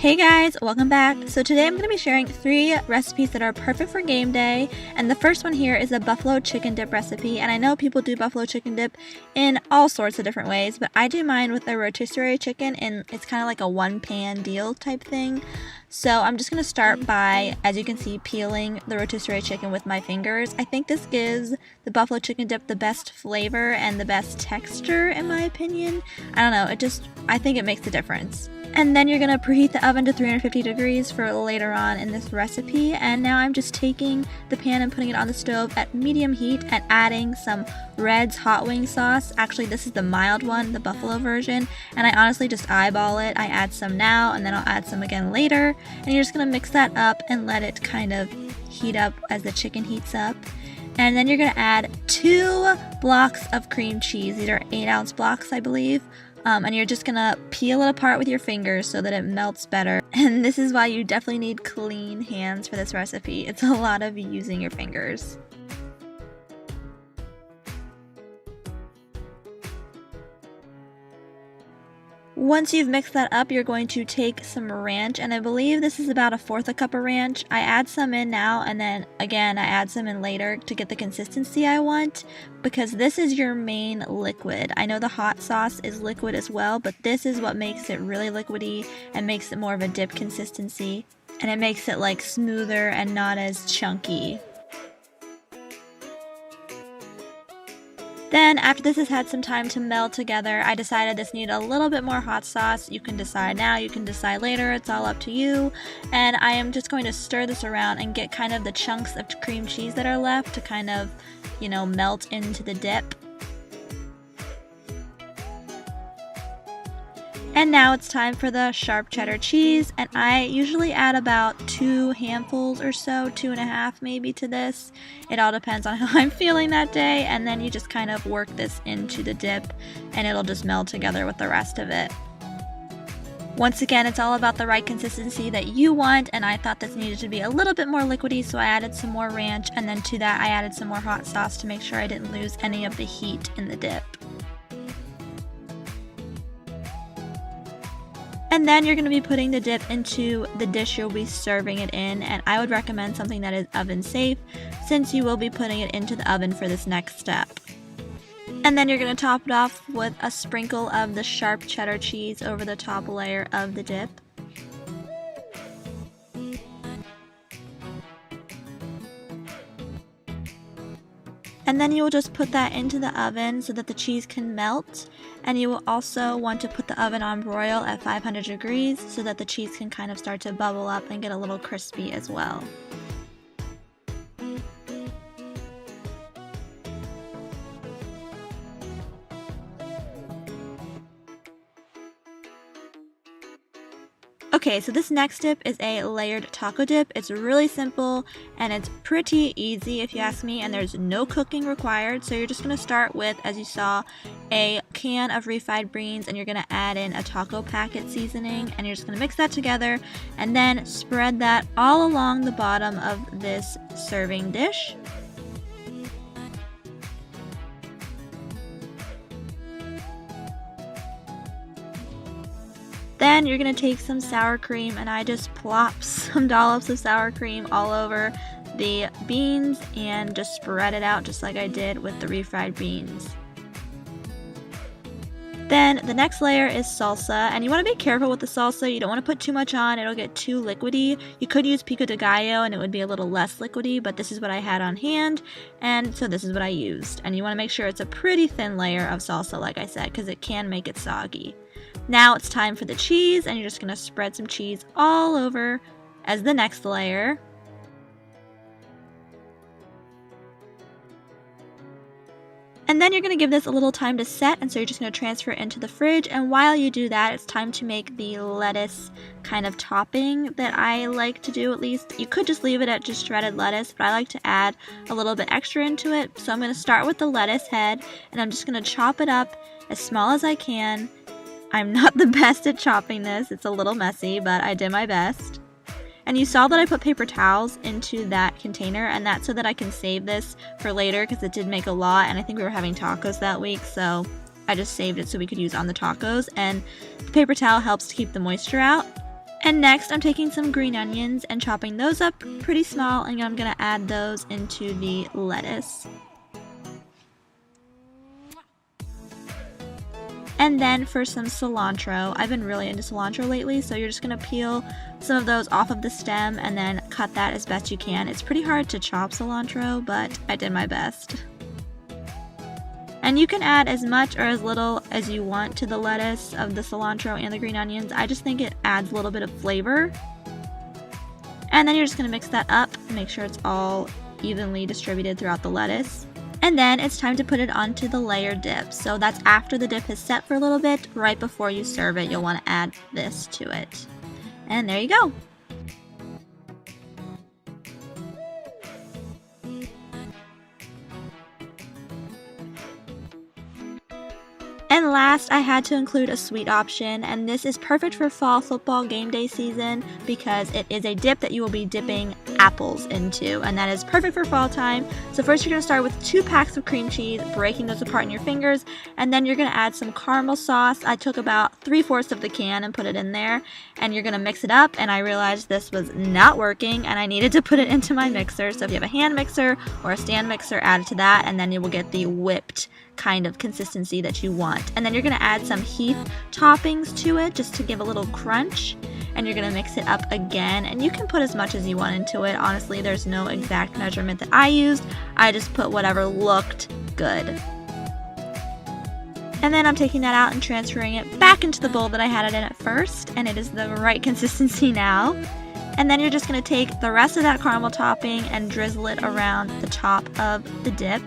Hey guys, welcome back. So today I'm going to be sharing 3 recipes that are perfect for game day, and the first one here is a buffalo chicken dip recipe. And I know people do buffalo chicken dip in all sorts of different ways, but I do mine with a rotisserie chicken, and it's kind of like a one pan deal type thing. So I'm just going to start by, as you can see, peeling the rotisserie chicken with my fingers. I think this gives the buffalo chicken dip the best flavor and the best texture in my opinion. I don't know, I think it makes a difference. And then you're going to preheat the oven to 350 degrees for later on in this recipe. And now I'm just taking the pan and putting it on the stove at medium heat and adding some Red's hot wing sauce. Actually, this is the mild one, the buffalo version. And I honestly just eyeball it. I add some now and then I'll add some again later. And you're just going to mix that up and let it kind of heat up as the chicken heats up. And then you're going to add 2 blocks of cream cheese. These are 8-ounce blocks, I believe. And you're just gonna peel it apart with your fingers so that it melts better. And this is why you definitely need clean hands for this recipe. It's a lot of using your fingers. Once you've mixed that up, you're going to take some ranch, and I believe this is about 1/4 cup of ranch. I add some in now, and then again I add some in later to get the consistency I want, because this is your main liquid. I know the hot sauce is liquid as well, but this is what makes it really liquidy and makes it more of a dip consistency, and it makes it like smoother and not as chunky. Then, after this has had some time to meld together, I decided this needed a little bit more hot sauce. You can decide now, you can decide later, it's all up to you. And I am just going to stir this around and get kind of the chunks of cream cheese that are left to kind of, melt into the dip. And now it's time for the sharp cheddar cheese, and I usually add about 2 handfuls or so, 2.5 maybe to this. It all depends on how I'm feeling that day, and then you just kind of work this into the dip and it'll just meld together with the rest of it. Once again, it's all about the right consistency that you want, and I thought this needed to be a little bit more liquidy, so I added some more ranch, and then to that I added some more hot sauce to make sure I didn't lose any of the heat in the dip. And then you're going to be putting the dip into the dish you'll be serving it in, and I would recommend something that is oven safe since you will be putting it into the oven for this next step. And then you're going to top it off with a sprinkle of the sharp cheddar cheese over the top layer of the dip. And then you will just put that into the oven so that the cheese can melt. And you will also want to put the oven on broil at 500 degrees so that the cheese can kind of start to bubble up and get a little crispy as well. Okay, so this next dip is a layered taco dip. It's really simple and it's pretty easy if you ask me, and there's no cooking required. So you're just going to start with, as you saw, a can of refried beans, and you're going to add in a taco packet seasoning, and you're just going to mix that together and then spread that all along the bottom of this serving dish. Then you're going to take some sour cream, and I just plop some dollops of sour cream all over the beans and just spread it out just like I did with the refried beans. Then the next layer is salsa, and you want to be careful with the salsa. You don't want to put too much on, it'll get too liquidy. You could use pico de gallo and it would be a little less liquidy, but this is what I had on hand, and so this is what I used. And you want to make sure it's a pretty thin layer of salsa, like I said, because it can make it soggy. Now it's time for the cheese, and you're just going to spread some cheese all over as the next layer. And then you're going to give this a little time to set, and so you're just going to transfer it into the fridge. And while you do that, it's time to make the lettuce kind of topping that I like to do, at least. You could just leave it at just shredded lettuce, but I like to add a little bit extra into it. So I'm going to start with the lettuce head, and I'm just going to chop it up as small as I can. I'm not the best at chopping this, it's a little messy, but I did my best. And you saw that I put paper towels into that container, and that's so that I can save this for later because it did make a lot, and I think we were having tacos that week, so I just saved it so we could use on the tacos. And the paper towel helps to keep the moisture out. And next I'm taking some green onions and chopping those up pretty small, and I'm going to add those into the lettuce. And then for some cilantro, I've been really into cilantro lately, so you're just going to peel some of those off of the stem and then cut that as best you can. It's pretty hard to chop cilantro, but I did my best. And you can add as much or as little as you want to the lettuce of the cilantro and the green onions. I just think it adds a little bit of flavor. And then you're just going to mix that up and make sure it's all evenly distributed throughout the lettuce. And then it's time to put it onto the layered dip. So that's after the dip has set for a little bit, right before you serve it, you'll want to add this to it. And there you go. And last, I had to include a sweet option, and this is perfect for fall football game day season because it is a dip that you will be dipping apples into, and that is perfect for fall time. So first you're going to start with 2 packs of cream cheese, breaking those apart in your fingers, and then you're going to add some caramel sauce. I took about 3/4 of the can and put it in there, and you're going to mix it up, and I realized this was not working and I needed to put it into my mixer. So if you have a hand mixer or a stand mixer, add it to that, and then you will get the whipped kind of consistency that you want. And then you're going to add some Heath toppings to it just to give a little crunch, and you're going to mix it up again, and you can put as much as you want into it. Honestly, there's no exact measurement that I used. I just put whatever looked good. And then I'm taking that out and transferring it back into the bowl that I had it in at first, and it is the right consistency now. And then you're just going to take the rest of that caramel topping and drizzle it around the top of the dip.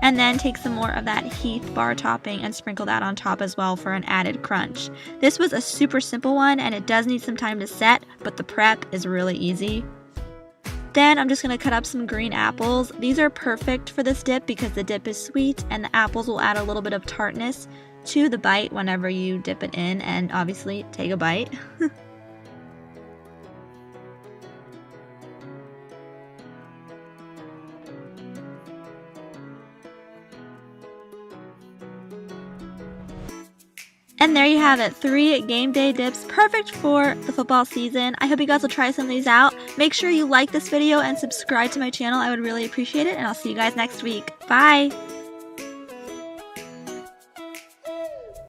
And then take some more of that Heath bar topping and sprinkle that on top as well for an added crunch. This was a super simple one, and it does need some time to set, but the prep is really easy. Then I'm just going to cut up some green apples. These are perfect for this dip because the dip is sweet and the apples will add a little bit of tartness to the bite whenever you dip it in, and obviously take a bite. And there you have it, 3 game day dips, perfect for the football season. I hope you guys will try some of these out. Make sure you like this video and subscribe to my channel. I would really appreciate it, and I'll see you guys next week. Bye!